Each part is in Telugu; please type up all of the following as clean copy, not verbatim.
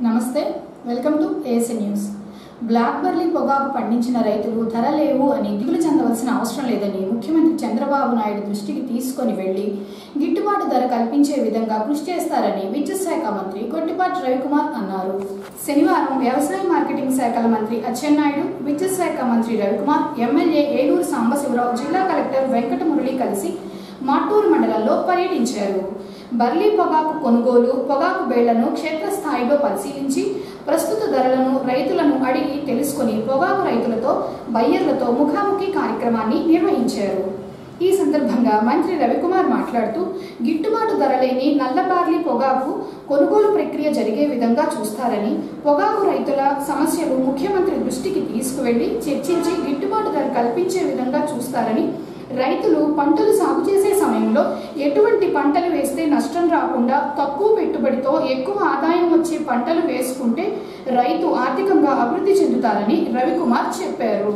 నమస్తే, welcome to ASA news. Black burley పొగాకు పండించిన రైతులు ధర లేవు అని దిగులు చెందవలసిన అవసరం లేదని ముఖ్యమంత్రి చంద్రబాబు నాయుడు దృష్టికి తీసుకొని వెళ్లి గిట్టుబాటు ధర కల్పించే విధంగా కృషి చేస్తారని విద్యుత్ శాఖ మంత్రి గొట్టిపాటి రవికుమార్ అన్నారు. శనివారం వ్యవసాయ మార్కెటింగ్ శాఖల మంత్రి అచ్చెన్నాయుడు, విద్యుత్ శాఖ మంత్రి రవికుమార్, ఎమ్మెల్యే ఏలూరు సాంబశివరావు, జిల్లా కలెక్టర్ వెంకట మురళి కలిసి మాటూరు మండలంలో పర్యటించారు. బర్లీ పొగాకు కొనుగోలు, పొగాకు బేళ్లను క్షేత్రస్థాయిలో పరిశీలించి ప్రస్తుత ధరలను రైతులను అడిగి తెలుసుకుని పొగాకు రైతులతో, బయ్యర్లతో ముఖాముఖి కార్యక్రమాన్ని నిర్వహించారు. ఈ సందర్భంగా మంత్రి రవికుమార్ మాట్లాడుతూ, గిట్టుబాటు ధర లేని నల్ల బార్లీ పొగాకు కొనుగోలు ప్రక్రియ జరిగే విధంగా చూస్తారని, పొగాకు రైతుల సమస్యలు ముఖ్యమంత్రి దృష్టికి తీసుకువెళ్లి చర్చించి గిట్టుబాటు ధర కల్పించే విధంగా చూస్తారని, రైతులు పంటలు సాగు చేసే సమయంలో ఎటువంటి పంటలు వేస్తే నష్టం రాకుండా తక్కువ పెట్టుబడితో ఎక్కువ ఆదాయం వచ్చే పంటలు వేసుకుంటే రైతు ఆర్థికంగా అభివృద్ధి చెందుతారని రవికుమార్ చెప్పారు.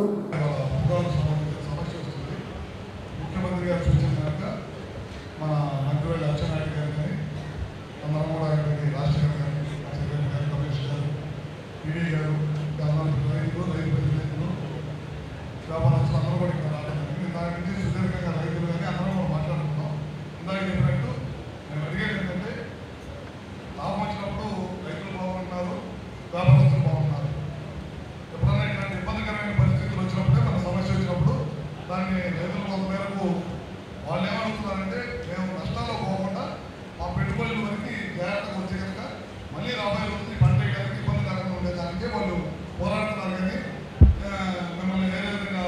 సుదీర్ఘంగా రైతులు కానీ అందరం కూడా మాట్లాడుతున్నాం. ఇందాక చెప్పినట్టు నేను అడిగేది ఏంటంటే, లాభం వచ్చినప్పుడు రైతులు బాగుంటున్నారు, వ్యాపారస్తులు బాగున్నారు. ఎప్పుడైనా ఇట్లాంటి ఇబ్బందికరమైన పరిస్థితులు వచ్చినప్పుడే, మన సమస్య వచ్చినప్పుడు దాన్ని రైతులు కొంత మేరకు వాళ్ళు ఏమనుకున్నారంటే, మేము నష్టాల్లో పోకుండా మా పెట్టుబడుల వరకు జాగ్రత్తగా వచ్చే కనుక మళ్ళీ రాబోయే రోజులు పంట వేయడానికి ఇబ్బంది లేకుండా ఉండేదానికే వాళ్ళు పోరాడుతున్నారు. కానీ మిమ్మల్ని వేరే విధంగా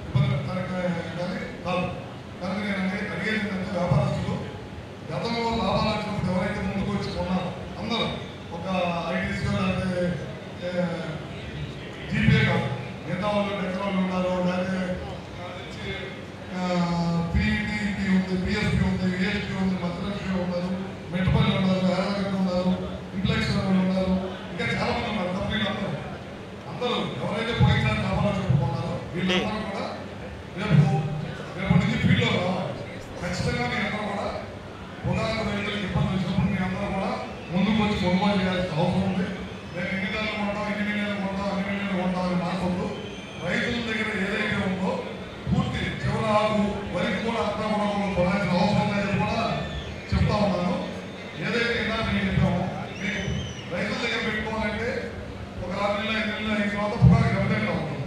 ఇబ్బంది పెట్టడానికి కానీ కాదు. కనుక నేను అడిగేది ఏంటంటే, వ్యాపారస్తులు గతంలో లాభాలు వచ్చినప్పుడు ఎవరైతే ముందుకు వచ్చి కొన్నారో అందరూ ఒక ఐటీసీ లేకపోతే జీపే కాదు, మిగతా వాళ్ళు డెక్కల వాళ్ళు ఉన్నారు, లేకపోతే పీఈటీ ఉంది, పిఎస్పీ ఉంది, విఎస్పీ ఉంది, మధ్యలక్ష్మి ఉన్నారు, మెట్టుపల్లి ఉన్నారు, యాదగిరి ఉన్నారు, ఇంప్లెక్స్ వాళ్ళు ఉన్నారు, ఇంకా చాలా మంది ఉన్నారు. కంపెనీలు అందరూ ఎవరైతే పోయిన లాభాలు చెప్పుకున్నారో వీళ్ళందరూ కూడా రేపు నుంచి ఫీల్డ్లో రావాలి. ఖచ్చితంగా మీ అందరూ కూడా పొగాకు రైతులకు ఇబ్బంది వచ్చినప్పుడు మీ అందరూ కూడా ముందుకు వచ్చి కొనుగోలు చేయాల్సిన అవసరం ఉంది. నేను ఎన్ని నెలలు కొంటాం, ఎన్ని మిలియన్లు కొంటాం, అన్ని మిలియన్లు కొంటాం అని మాట్లాడుతూ రైతుల దగ్గర ఏదైతే ఉందో పూర్తి చివరి ఆకు వరికి కూడా అంతా కూడా కొనాల్సిన అవసరం లేదని కూడా చెప్తా ఉన్నాను. ఏదైతే ఇందాక మేము చెప్పామో, మీకు రైతుల దగ్గర పెట్టుకోవాలంటే ఒక 6 నెలలు 5 నెలలు అయిన తర్వాత పొగాకు ఎవరైనా ఉంటుంది.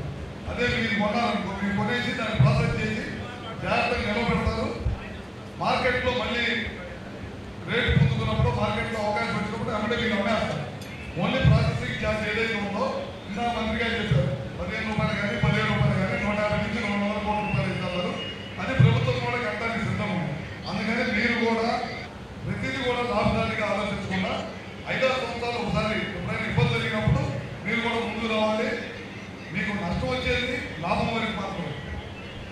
అదే మీరు కొనాలనుకో, మీరు కొనేసి దాన్ని ప్రాసెస్ చేసి జాగ్రత్తగా నిలబెడతారు. మార్కెట్లో మళ్ళీ రేటు పొందుతున్నప్పుడు, మార్కెట్లో అవకాశం వచ్చినప్పుడు అమ్మడే మీరు అమ్మేస్తారు. ఓన్లీ ప్రాసెసింగ్ ఛార్జ్ ఏదైతే ఉందో ఇందా మంత్రి గారు చెప్పారు, 15 రూపాయలు కానీ 17 రూపాయలు కానీ 150 నుంచి 200 కోట్ల రూపాయలు ఇస్తారు. అది ప్రభుత్వం కూడా కట్టడానికి సిద్ధం ఉంది. అందుకని మీరు కూడా ప్రతిదీ కూడా లాభదారిగా ఆలోచించకుండా 5-6 సంవత్సరాలు ఒకసారి ఎప్పుడైనా ఇబ్బంది జరిగినప్పుడు మీరు కూడా ముందు రావాలి. మీకు నష్టం వచ్చేది లాభం వరకు మాత్రమే,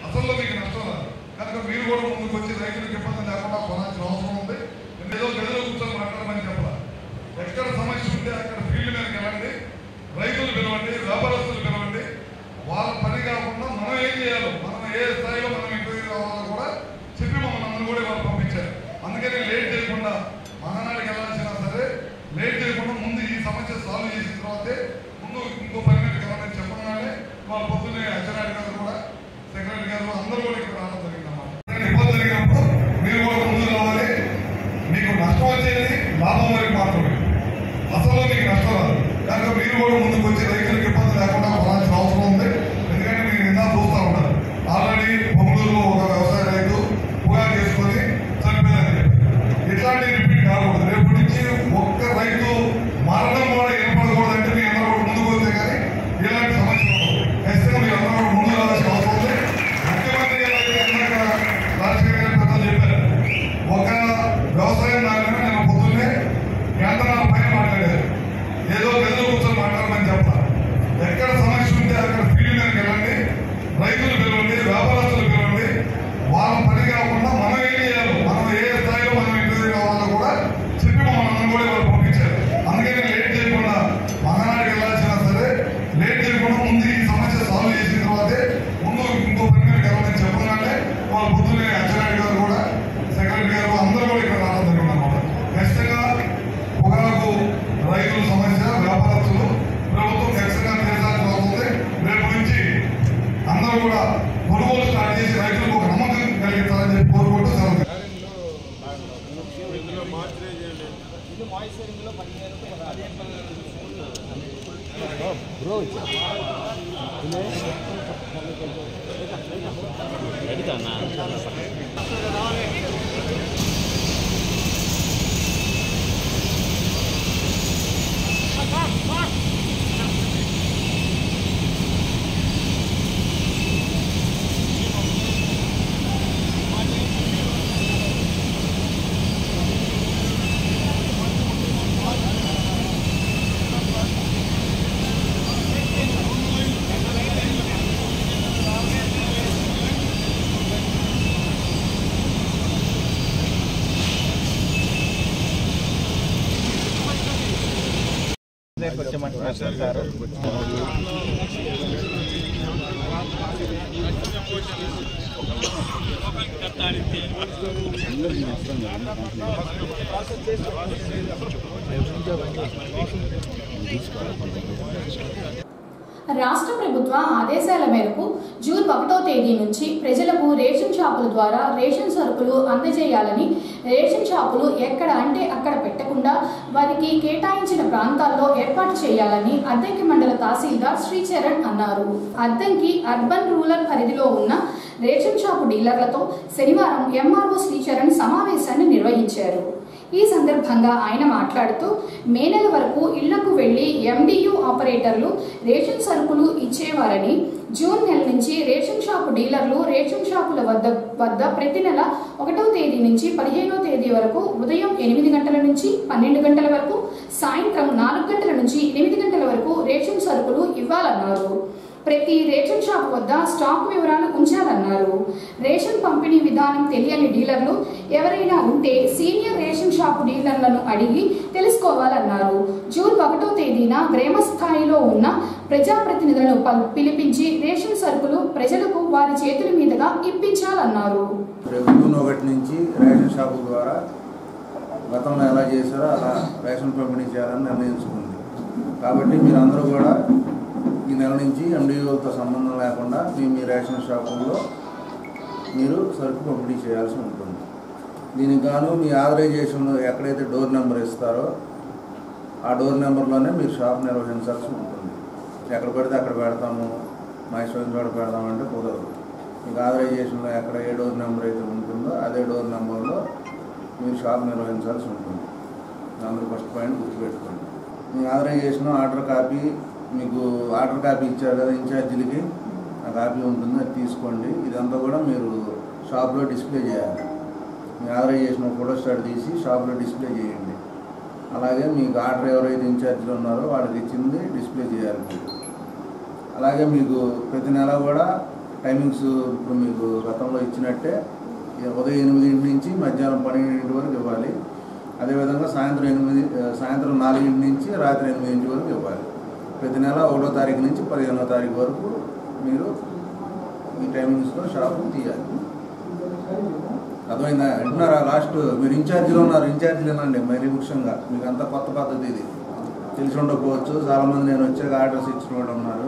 అసలు మీకు నష్టం రాదు. కనుక మీరు కూడా ముందుకు వచ్చి రైతులకు ఇబ్బంది లేకుండా కొనాల్సిన అవసరం ఉంది. ఏదో గదిలో కూర్చొని మాట్లాడమని చెప్పాలి. ఎక్కడ సమస్య ఉంటే అక్కడ ఫీల్డ్ మీదకి వెళ్ళండి, రైతులు పిలవండి, వ్యాపారస్తులు పిలవండి. వాళ్ళ పని కాకుండా మనం ఏం చేయాలో, మనం ఏ స్థాయిలో మనం ఇంటర్వ్యూ కావాలో కూడా చెప్పి మమ్మల్ని కూడా వాళ్ళు పంపించారు. అందుకని లేట్ చేయకుండా, మహానాడికి వెళ్ళాల్సినా సరే లేట్ చేయకుండా ముందు ఈ సమస్య సాల్వ్ చేసిన తర్వాతే ముందు ఇంకో పని మీదకి వెళ్ళాలని చెప్పగానే వాళ్ళ పొద్దున్నే అచ్చెన్నాయుడు గారు కూడా, సెక్రటరీ గారు అందరూ కూడా ఇక్కడ రావడం జరిగిందన్నమాట. ఇబ్బంది జరిగినప్పుడు మీరు కూడా ముందు రావాలి. మీకు నష్టం వచ్చేది లాభం వరకు మాత్రమే, అసలు మీకు నష్టం రాదు. కనుక మీరు కూడా ముందుకు వచ్చి రైతులకు ఇబ్బంది లేకుండా కొనాల్సిన అవసరం ఉంది. ఎందుకంటే మీరు ఇందా చూస్తూ ఉంటారు, ఆల్రెడీ బొమ్మలూరులో ఒక వ్యవసాయ రైతు పొగాకు చేసుకొని చనిపోయిందని చెప్పి. ఇట్లాంటి రిపీట్ కాకూడదు. రేపటి నుంచి ఒక్క రైతు మరణం కూడా ఏర్పడకూడదంటే మీ అందరూ కూడా ముందుకు వస్తే కానీ ఇలాంటి సమస్యలు ఉండవు. ఖచ్చితంగా మీరు అందరూ కూడా ముందు రావాల్సిన అవసరం ఉంది. ముఖ్యమంత్రి గారు రాజశేఖర్ గారు పెద్దలు చెప్పారు, ఒక వ్యవసాయం దాని నేను పొద్దున్నే గంటన్నర పైన మాట్లాడారు. ఏదో గదిలో కూర్చొని మాట్లాడమని చెప్పాలి. కూడా కొనుగోలు స్టార్ట్ చేసి రైతులకు ఒక నమ్మకం కలిగిస్తారని చెప్పి కోరుకుంటూ సెలవు. రాష్ట్ర ప్రభుత్వ ఆదేశాల మేరకు జూన్ 1వ తేదీ నుంచి ప్రజలకు రేషన్ షాపుల ద్వారా రేషన్ సరుకులు అందజేయాలని, రేషన్ షాపులు ఎక్కడ అంటే అక్కడ పెట్టకుండా వారికి కేటాయించిన ప్రాంతాల్లో ఏర్పాటు చేయాలని అద్దంకి మండల తహసీల్దార్ శ్రీచరణ్ అన్నారు. అద్దంకి అర్బన్ రూరల్ పరిధిలో ఉన్న రేషన్ షాపు డీలర్లతో శనివారం ఎంఆర్ఓ శ్రీచరణ్ సమావేశాన్ని నిర్వహించారు. ఈ సందర్భంగా ఆయన మాట్లాడుతూ మే నెల వరకు ఇళ్లకు వెళ్లి ఎండియు ఆపరేటర్లు రేషన్ సరుకులు ఇచ్చేవారని, జూన్ నెల నుంచి రేషన్ షాపు డీలర్లు రేషన్ షాపుల వద్ద ప్రతి నెల 1వ తేదీ నుంచి 15వ తేదీ వరకు ఉదయం 8 గంటల నుంచి 12 గంటల వరకు, సాయంత్రం 4 గంటల నుంచి 8 గంటల వరకు రేషన్ సరుకులు ఇవ్వాలన్నారు. ప్రతి రేషన్ షాప్ వద్ద స్టాక్ వివరాలు ఉంచాలన్నారు. రేషన్ పంపిణీ విధానం తెలియని డీలర్లు ఎవరైనా ఉంటే సీనియర్ రేషన్ షాపు డీలర్లను అడిగి తెలుసుకోవాలన్నారు. జూన్ 1వ తేదీన గ్రామ స్థాయిలో ఉన్న ప్రజాప్రతినిధులను పిలిపించి రేషన్ సరుకులు ప్రజలకు వారి చేతుల మీదుగా ఇప్పించాలన్నారు. జూన్ 1 నుంచి రేషన్ షాపు ద్వారా గతంలో ఎలా చేశారో అలా రేషన్ పంపిణీ చేయాలని నిర్ణయించుకుంది. కాబట్టి మీరందరూ కూడా ఈ నెల నుంచి ఎండిఓలతో సంబంధం లేకుండా మీ రేషన్ షాపుల్లో మీరు సరుకు పంపిణీ చేయాల్సి ఉంటుంది. దీనికి గాను మీ ఆథరైజేషన్లో ఎక్కడైతే డోర్ నెంబర్ ఇస్తారో ఆ డోర్ నెంబర్లోనే మీరు షాప్ నిర్వహించాల్సి ఉంటుంది. ఎక్కడ పడితే అక్కడ పెడతాము, మా ఇష్టం చోట పెడతామంటే కుదరదు. మీకు ఆథరైజేషన్లో ఎక్కడ ఏ డోర్ నెంబర్ అయితే ఉంటుందో అదే డోర్ నెంబర్లో మీరు షాప్ నిర్వహించాల్సి ఉంటుంది. అందరూ ఫస్ట్ పాయింట్ గుర్తుపెట్టుకోండి. మీ ఆథరైజేషన్ ఆర్డర్ కాపీ, మీకు ఆర్డర్ కాపీ ఇచ్చారు కదా ఇన్ఛార్జీలకి, ఆ కాపీ ఉంటుంది, అది తీసుకోండి. ఇదంతా కూడా మీరు షాప్లో డిస్ప్లే చేయాలి. మీ ఆథరైజేషన్ ఫోటో స్టాట్ తీసి షాప్లో డిస్ప్లే చేయండి. అలాగే మీకు ఆర్డర్ ఎవరైతే ఇన్ఛార్జీలు ఉన్నారో వాళ్ళకి ఇచ్చింది డిస్ప్లే చేయాలి మీరు. అలాగే మీకు ప్రతి నెల కూడా టైమింగ్స్ ఇప్పుడు మీకు గతంలో ఇచ్చినట్టే ఉదయం 8 నుంచి మధ్యాహ్నం 12 వరకు ఇవ్వాలి. అదేవిధంగా సాయంత్రం 4 నుంచి రాత్రి 8 వరకు ఇవ్వాలి. ప్రతి నెల 1వ తారీఖు నుంచి 15వ తారీఖు వరకు మీరు ఈ టైమింగ్స్లో షాపు తీయాలి. అర్థమైందా? అంటున్నారా? లాస్ట్ మీరు ఇన్ఛార్జీలు ఉన్నారు, ఇన్ఛార్జీలు ఏనండి. మరీ ముఖ్యంగా మీకు అంత కొత్త పద్ధతి ఇది తెలిసి ఉండకపోవచ్చు. చాలామంది నేను వచ్చాక ఆర్డర్స్ ఇచ్చిన వాళ్ళు ఉన్నారు.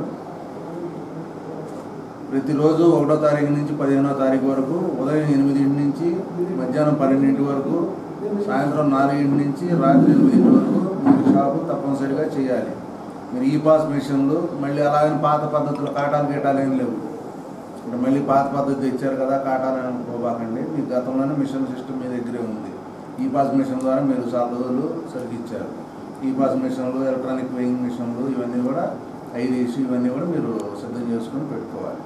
ప్రతిరోజు 1వ తారీఖు నుంచి 15వ తారీఖు వరకు ఉదయం 8 నుంచి మధ్యాహ్నం 12 వరకు, సాయంత్రం 4 నుంచి రాత్రి 8 వరకు మీరు షాపు తప్పనిసరిగా చేయాలి. మీరు ఈ పాస్ మిషన్లు మళ్ళీ అలాగని పాత పద్ధతిలో కాటాలు ఏం లేవు. ఇప్పుడు మళ్ళీ పాత పద్ధతి ఇచ్చారు కదా కాటాలని అనుకోబాకండి. మీకు గతంలోనే మిషన్ సిస్టమ్ మీ దగ్గరే ఉంది. ఈ పాస్ మిషన్ ద్వారా మీరు చాలా రోజులు సరిగిచ్చారు. ఈ పాస్ మిషన్లు, ఎలక్ట్రానిక్ వెయింగ్ మిషన్లు ఇవన్నీ కూడా 5 ఇష్యూ ఇవన్నీ కూడా మీరు సిద్ధం చేసుకొని పెట్టుకోవాలి.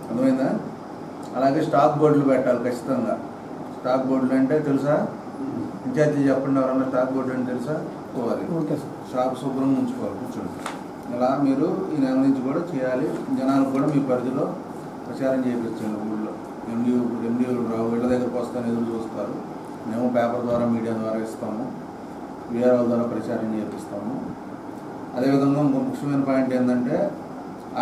అర్థమైందా? అలాగే స్టాక్ బోర్డులు పెట్టాలి ఖచ్చితంగా. స్టాక్ బోర్డులు అంటే తెలుసా? ఇన్ఛార్జీ చెప్పండి, ఎవరన్నా స్టాక్ బోర్డు అంటే తెలుసా? పోవాలి. షాప్ శుభ్రంగా ఉంచుకోవాలి, కూర్చోండి. ఇలా మీరు ఈ నెల నుంచి కూడా చేయాలి. జనాలకు కూడా మీ పరిధిలో ప్రచారం చేయించండి. ఊళ్ళో ఎండిఓలు రావు, ఇళ్ళ దగ్గరకు వస్తాను ఎదురు చూస్తారు. మేము పేపర్ ద్వారా మీడియా ద్వారా ఇస్తాము, వీఆర్ఓ ద్వారా ప్రచారం చేపిస్తాము. అదేవిధంగా ఇంకో ముఖ్యమైన పాయింట్ ఏంటంటే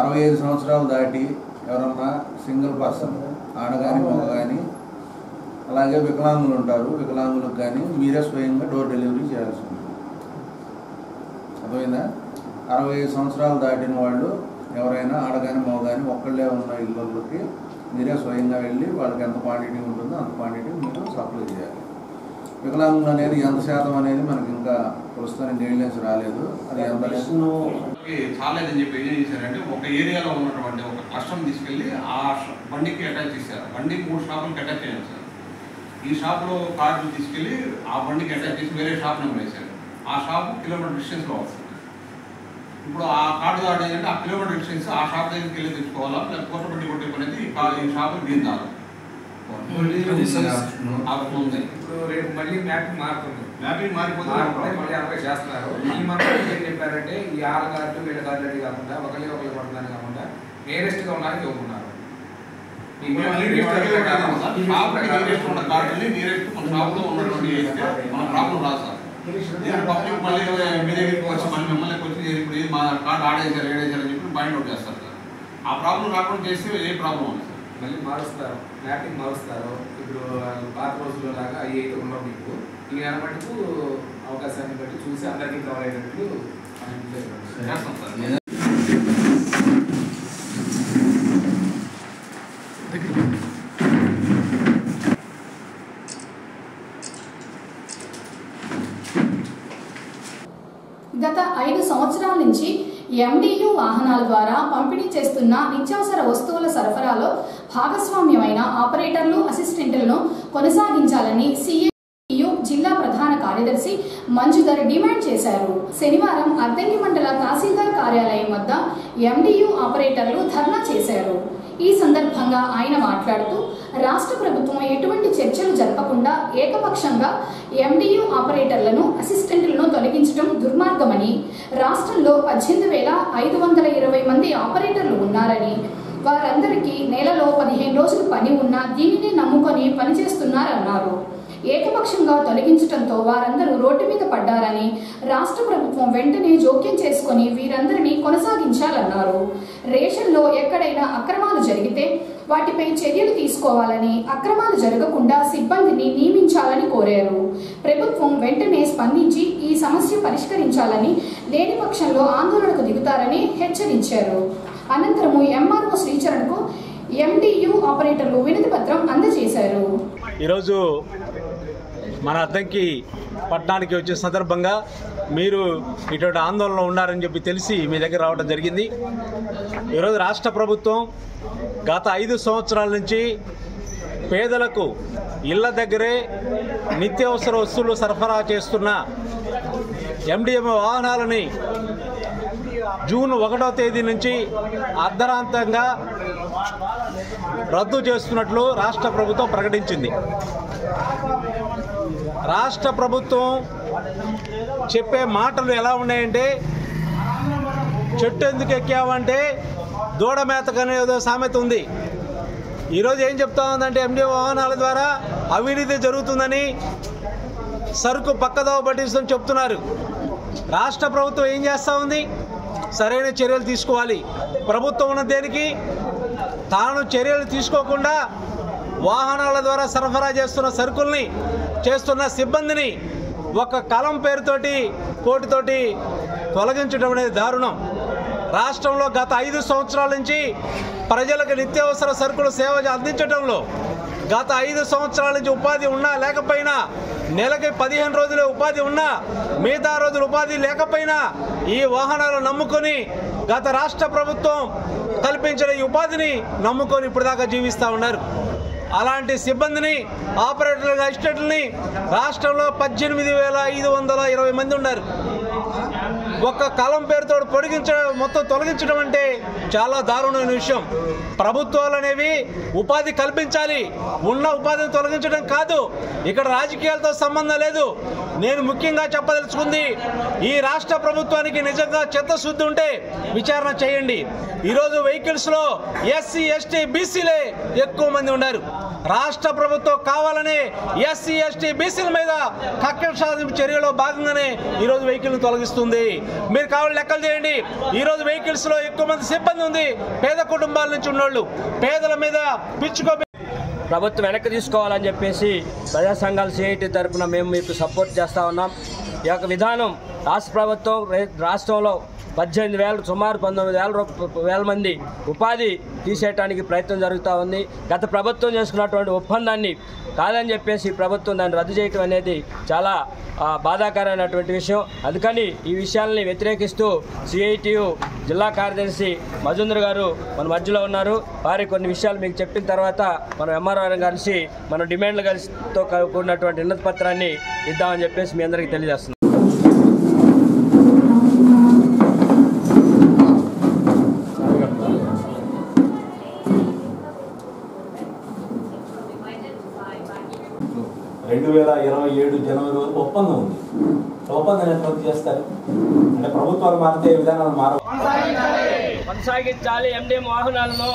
65 సంవత్సరాలు దాటి ఎవరన్నా సింగిల్ పర్సన్ ఆడ కానీ మగ కానీ, అలాగే వికలాంగులు ఉంటారు, వికలాంగులకు కానీ మీరే స్వయంగా డోర్ డెలివరీ చేయాల్సి ఉంటుంది. అర్థమైందా? 65 సంవత్సరాలు దాటిన వాళ్ళు ఎవరైనా ఆడగాని మగగాని ఒక్కళ్ళే ఉన్న ఇళ్ళకి మీరే స్వయంగా వెళ్ళి వాళ్ళకి ఎంత క్వాంటిటీ ఉంటుందో అంత క్వాంటిటీ మీరు సప్లై చేయాలి. వికలాంగులు అనేది ఎంత శాతం అనేది మనకి ఇంకా ప్రస్తుతానికి గైడ్లైన్స్ రాలేదు. అది ఎంత చాలేదని చెప్పి ఏం చేశారంటే ఒక ఏరియాలో ఉన్నటువంటి ఒక క్లస్టర్ని తీసుకెళ్ళి ఆ బండికి అటాచ్ చేశారు. బండి 3 షాపులకి అటాచ్ చేయాలి సార్. ఈ షాపులో కార్డులు తీసుకెళ్ళి ఆ బండికి అటాచ్ చేసి వేరే షాప్ నెంబర్ వేశారు. ఆ షాపు కిలోమీటర్ డిస్టెన్స్లో వస్తుంది. ఇప్పుడు ఆ కార్డు కార్డు ఏంటంటే ఆ కిలోమీటర్ డిస్టెన్స్ ఆ షాప్ దగ్గరికి వెళ్ళి తెచ్చుకోవాలా, లేకపోతే బండి కొట్టే పనేది ఈ షాపు దిందాలి. ఇప్పుడు రేపు మళ్ళీ మ్యాపింగ్ మారుతుంది. మ్యాపింగ్ మారిపోతే మళ్ళీ అలాగే చేస్తున్నారు. ఈ మంత్రం ఏం చెప్పారంటే ఈ ఆళ్ళ కార్డు వీళ్ళ కార్డు అనేది కాకుండా ఒకరి పడుతుందని కాకుండా నియరెస్ట్గా ఉన్నారని చెబుతున్నారు. పబ్లిక్ మళ్ళీ మీ దగ్గరికి వచ్చి మళ్ళీ మిమ్మల్ని వచ్చి ఇప్పుడు ఇది మా కార్డు ఆడేసారు ఏడేసారని చెప్పి పాయింట్ అవుట్ చేస్తారు సార్. ఆ ప్రాబ్లం రాకుండా చేస్తే ఏ ప్రాబ్లం ఉంది సార్. మళ్ళీ మారుస్తారు, మ్యాపింగ్ మారుస్తారు. ఇప్పుడు పాత రోజుల్లో లాగా అవి అయితే ఉండవు. మీకు ఈ మటుకు అవకాశాన్ని బట్టి చూసి అందరికీ కవర్ అయ్యేటట్లు చేస్తాం సార్. గత 5 సంవత్సరాల నుంచి MDU వాహనాల ద్వారా పంపిణీ చేస్తున్న నిత్యావసర వస్తువుల సరఫరాలో భాగస్వామ్యమైన ఆపరేటర్లు, అసిస్టెంట్లను కొనసాగించాలని CAU జిల్లా ప్రధాన కార్యదర్శి మంజుధర్ డిమాండ్ చేశారు. శనివారం అద్దంకి మండల తహసీల్దార్ కార్యాలయం వద్ద MDU ఆపరేటర్లు ధర్నా చేశారు. ఈ సందర్భంగా ఆయన మాట్లాడుతూ రాష్ట్ర ప్రభుత్వం ఎటువంటి చర్చలు జరపకుండా ఏకపక్షంగా MDU ఆపరేటర్లను, అసిస్టెంట్లను తొలగించడం దుర్మార్గమని, రాష్ట్రంలో 18,520 మంది ఆపరేటర్లు ఉన్నారని, వారందరికీ నెలలో 15 రోజులు పని ఉన్నా దీనిని నమ్ముకొని పనిచేస్తున్నారన్నారు. ఏకపక్షంగా తొలగించడంతో వారందరూ రోడ్డు మీద పడ్డారని, రాష్ట్ర ప్రభుత్వం వెంటనే జోక్యం చేసుకుని వీరందరినీ కొనసాగించాలన్నారు. రేషన్లో ఎక్కడైనా అక్రమాలు జరిగితే వాటిపై చర్యలు తీసుకోవాలని, అక్రమాలు జరగకుండా సిబ్బందిని నియమించాలని కోరారు. ప్రభుత్వం వెంటనే స్పందించి ఈ సమస్య పరిష్కరించాలని, లేని పక్షంలో ఆందోళనకు దిగుతారని హెచ్చరించారు. అనంతరము MRO శ్రీచరణ్కు MDU ఆపరేటర్లు వినతి పత్రం అందజేశారు. ఈరోజు మన అద్దంకి పట్టణానికి వచ్చే సందర్భంగా మీరు ఇటువంటి ఆందోళనలో ఉన్నారని చెప్పి తెలిసి మీ దగ్గర రావడం జరిగింది. ఈరోజు రాష్ట్ర ప్రభుత్వం గత 5 సంవత్సరాల నుంచి పేదలకు ఇళ్ల దగ్గరే నిత్యావసర వస్తువులు సరఫరా చేస్తున్న MDMA వాహనాలని జూన్ 1వ తేదీ నుంచి అర్ధరాంతంగా రద్దు చేస్తున్నట్లు రాష్ట్ర ప్రభుత్వం ప్రకటించింది. రాష్ట్ర ప్రభుత్వం చెప్పే మాటలు ఎలా ఉన్నాయంటే, చెట్టు ఎందుకు ఎక్కావంటే దూడ మేతకనే ఏదో సామెత ఉంది. ఈరోజు ఏం చెప్తా ఉందంటే MDO వాహనాల ద్వారా అవినీతి జరుగుతుందని, సరుకు పక్కదోవ పట్టిస్తుందని చెప్తున్నారు. రాష్ట్ర ప్రభుత్వం ఏం చేస్తూ ఉంది? సరైన చర్యలు తీసుకోవాలి. ప్రభుత్వం ఉన్న దేనికి తాను చర్యలు తీసుకోకుండా వాహనాల ద్వారా సరఫరా చేస్తున్న సరుకుల్ని, చేస్తున్న సిబ్బందిని ఒక కలం పేరుతోటి కోటితోటి తొలగించడం అనేది దారుణం. రాష్ట్రంలో గత 5 సంవత్సరాల నుంచి ప్రజలకు నిత్యావసర సరుకులు సేవ అందించడంలో గత 5 సంవత్సరాల నుంచి ఉపాధి ఉన్నా లేకపోయినా, నెలకి 15 రోజులే ఉపాధి ఉన్నా, మిగతా రోజులు ఉపాధి లేకపోయినా ఈ వాహనాలు నమ్ముకొని గత రాష్ట్ర ప్రభుత్వం కల్పించిన ఈ ఉపాధిని నమ్ముకొని ఇప్పటిదాకా జీవిస్తూ ఉన్నారు. అలాంటి సిబ్బందిని, ఆపరేటర్లుగా అసిస్టెంట్లని రాష్ట్రంలో 18,520 మంది ఉన్నారు. ఒక్క కలం పేరుతో మొత్తం తొలగించడం అంటే చాలా దారుణమైన విషయం. ప్రభుత్వాలు అనేవి ఉపాధి కల్పించాలి, ఉన్న ఉపాధిని తొలగించడం కాదు. ఇక్కడ రాజకీయాలతో సంబంధం లేదు. నేను ముఖ్యంగా చెప్పదలుచుకుంది, ఈ రాష్ట్ర ప్రభుత్వానికి నిజంగా చిత్తశుద్ధి ఉంటే విచారణ చేయండి. ఈరోజు వెహికల్స్లో SC, ST, BCలే ఎక్కువ మంది ఉన్నారు. రాష్ట్ర ప్రభుత్వం కావాలని SC, ST, BCల మీద కక్ష సాధింపు చర్యలో భాగంగానే ఈరోజు వెహికల్ని తొలగిస్తుంది. మీరు కావాలి లెక్కలు చేయండి. ఈరోజు వెహికల్స్లో ఎక్కువ మంది సిబ్బంది ఉంది, పేద కుటుంబాల నుంచి ఉన్నోళ్ళు. పేదల మీద పిచ్చుకో ప్రభుత్వం వెనక్కి తీసుకోవాలని చెప్పేసి ప్రజా సంఘాల CIT తరఫున మేము మీకు సపోర్ట్ చేస్తూ ఉన్నాం. ఈ యొక్క విధానం రాష్ట్ర ప్రభుత్వం రాష్ట్రంలో సుమారు 19,000 మంది ఉపాధి తీసేయడానికి ప్రయత్నం జరుగుతూ ఉంది. గత ప్రభుత్వం చేసుకున్నటువంటి ఒప్పందాన్ని కాదని చెప్పేసి ప్రభుత్వం దాన్ని రద్దు చేయటం అనేది చాలా బాధాకరమైనటువంటి విషయం. అందుకని ఈ విషయాల్ని వ్యతిరేకిస్తూ సిఐటియు జిల్లా కార్యదర్శి మజుందర్ గారు మన మధ్యలో ఉన్నారు. వారి కొన్ని విషయాలు మీకు చెప్పిన తర్వాత మనం ఎంఆర్ఓ కలిసి మన డిమాండ్లు కలిసితో కూడినటువంటి వినతి పత్రాన్ని ఇద్దామని చెప్పేసి మీ అందరికీ తెలియజేస్తున్నాం. జనవరి వరకు ఒప్పందం ఉంది. ఒప్పందాన్ని ఎంత చేస్తారు అంటే ప్రభుత్వాలు మారితే విధానాలు మారవు. కొనసాగించాలి ఎండి వాహనాలను,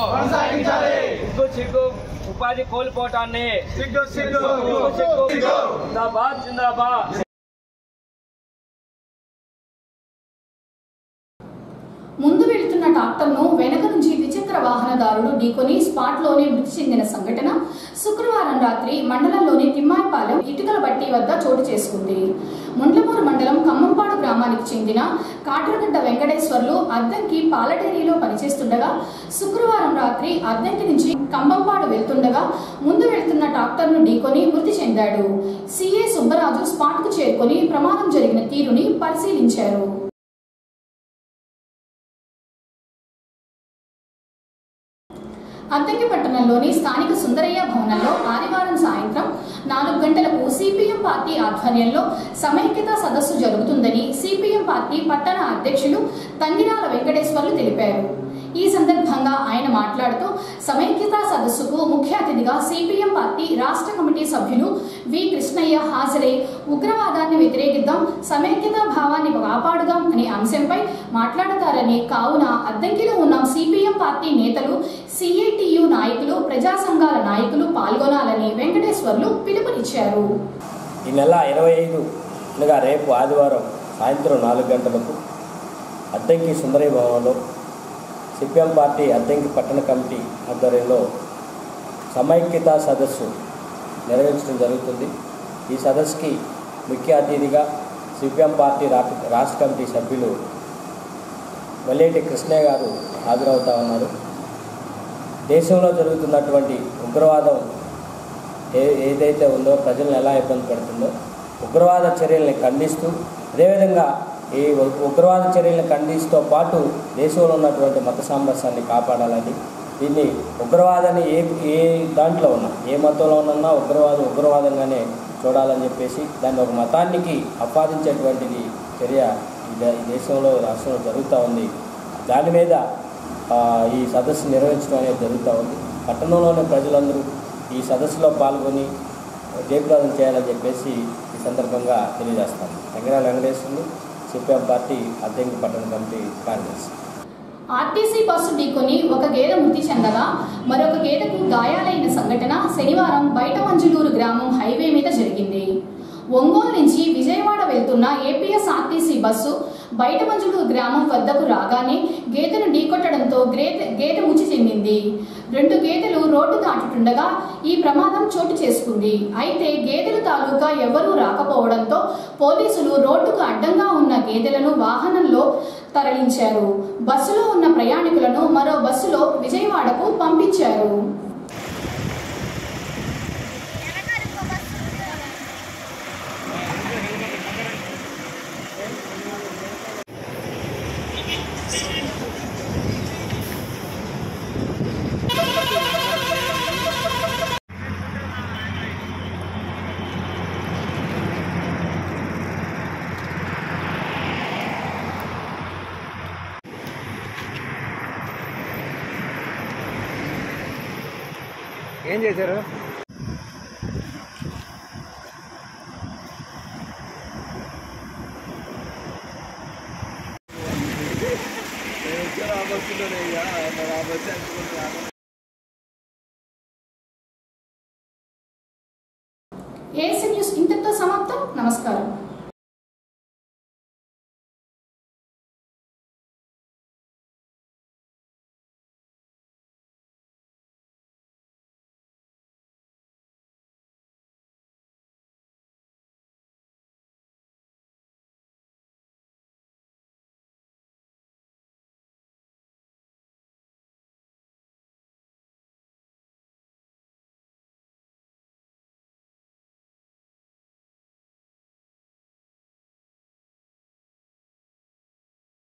సిగ్గు ఉపాధి కోల్పోవటాన్ని జిందాబాద్ జిందాబాద్. ముందు వెళ్తున్న ట్రాక్టర్ను వెనక నుంచి ద్విచక్ర వాహనదారుడు ఢీకొని స్పాట్లోనే మృతి చెందిన సంఘటన శుక్రవారం రాత్రి మండలంలోని తిమ్మాయిపాలెం ఇటుకల బట్టి వద్ద చోటు చేసుకుంది. ముండ్లమూరు మండలం ఖమ్మంపాడు గ్రామానికి చెందిన కాట్రగడ్డ వెంకటేశ్వర్లు అద్దంకి పాల డైరీలో పనిచేస్తుండగా శుక్రవారం రాత్రి అద్దంకి నుంచి ఖమ్మంపాడు వెళ్తుండగా ముందు వెళ్తున్న ట్రాక్టర్ను ఢీకొని మృతి చెందాడు. సిఐ సుబ్బరాజు స్పాట్కు చేరుకొని ప్రమాదం జరిగిన తీరుని పరిశీలించారు. అద్దంకి పట్టణంలోని స్థానిక సుందరయ్య భవనంలో ఆదివారం సాయంత్రం 4 గంటలకు సిపిఎం పార్టీ ఆధ్వర్యంలో సమైక్యత సదస్సు జరుగుతుందని సిపిఎం పార్టీ పట్టణ అధ్యక్షులు తంగిరాల వెంకటేశ్వర్లు తెలిపారు. ఈ సందర్భంగా ఆయన మాట్లాడుతూ సమైక్యత సదస్సుకు ముఖ్య అతిథిగా సిపిఎం పార్టీ రాష్ట్ర కమిటీ సభ్యులు వి కృష్ణయ్య హాజరై ఉగ్రవాదాన్ని వ్యతిరేకిద్దాం, సమైక్యతా భావాన్ని కాపాడుదాం అనే అంశంపై మాట్లాడతారని, కావున అద్దంకిలో ఉన్న సిపిఎం పార్టీ నేతలు, సిఐటియు నాయకులు, ప్రజా సంఘాల నాయకులు పాల్గొనాలని వెంకటేశ్వర్లు పిలుపునిచ్చారు. ఈ నెల 25 అనగా రేపు ఆదివారం సాయంత్రం 4 గంటలకు అద్దంకి సుందరయ్య భవనంలో సిపిఎం పార్టీ అద్దంకి పట్టణ కమిటీ ఆధ్వర్యంలో సమైక్యతా సదస్సు నిర్వహించడం జరుగుతుంది. ఈ సదస్సుకి ముఖ్య అతిథిగా సిపిఎం పార్టీ రాష్ట్ర కమిటీ సభ్యులు వల్లేటి కృష్ణయ్య గారు హాజరవుతా ఉన్నారు. దేశంలో జరుగుతున్నటువంటి ఉగ్రవాదం ఏదైతే ఉందో, ప్రజలను ఎలా ఇబ్బంది పెడుతుందో, ఉగ్రవాద చర్యల్ని ఖండిస్తూ, అదేవిధంగా ఈ ఉగ్రవాద చర్యలను ఖండిస్తూ పాటు దేశంలో ఉన్నటువంటి మత సామరస్యాన్ని కాపాడాలని, దీన్ని ఉగ్రవాదాన్ని ఏ దాంట్లో ఉన్నా, ఏ మతంలో ఉన్నా ఉగ్రవాదంగానే చూడాలని చెప్పేసి దాన్ని ఒక మతానికి ఆపాదించేటువంటిది చర్య ఈ దేశంలో రాష్ట్రంలో జరుగుతూ ఉంది. దాని మీద ఈ సదస్సు నిర్వహించడం అనేది జరుగుతూ ఉంది. పట్టణంలోని ప్రజలందరూ ఈ సదస్సులో పాల్గొని జయప్రదం చేయాలని చెప్పేసి ఈ సందర్భంగా తెలియజేస్తాను. తంగిరాల వెంకటేశ్వర్లు, సిపిఎం పార్టీ అద్దంకి పట్టణ కమిటీ కార్యదర్శి. ఆర్టీసీ బస్సు ఢీకొని ఒక గేదె మృతి చెందగా మరొక గేదెకు గాయాలైన సంఘటన శనివారం బయట మంజులూరు గ్రామం హైవే మీద జరిగింది. ఒంగోలు నుంచి విజయవాడ వెళ్తున్న ఏపీఎస్ ఆర్టీసీ బస్సు బయట మంజులూరు గ్రామం వద్దకు రాగానే గేదెను ఢీకొట్టడంతో గేదె మృతి చెందింది. 2 గేదెలు రోడ్డు దాటుతుండగా ఈ ప్రమాదం చోటు చేసుకుంది. అయితే గేదెల తాలూకా ఎవరూ రాకపోవడంతో పోలీసులు రోడ్డుకు అడ్డంగా ఉన్న గేదెలను వాహనంలో తరలించారు. బస్సులో ఉన్న ప్రయాణికులను మరో బస్సులో విజయవాడకు పంపించారు. ఏం చేశారు? ఏఎస్ఎన్ న్యూస్ ఇంతటితో సమాప్తం. నమస్కారం.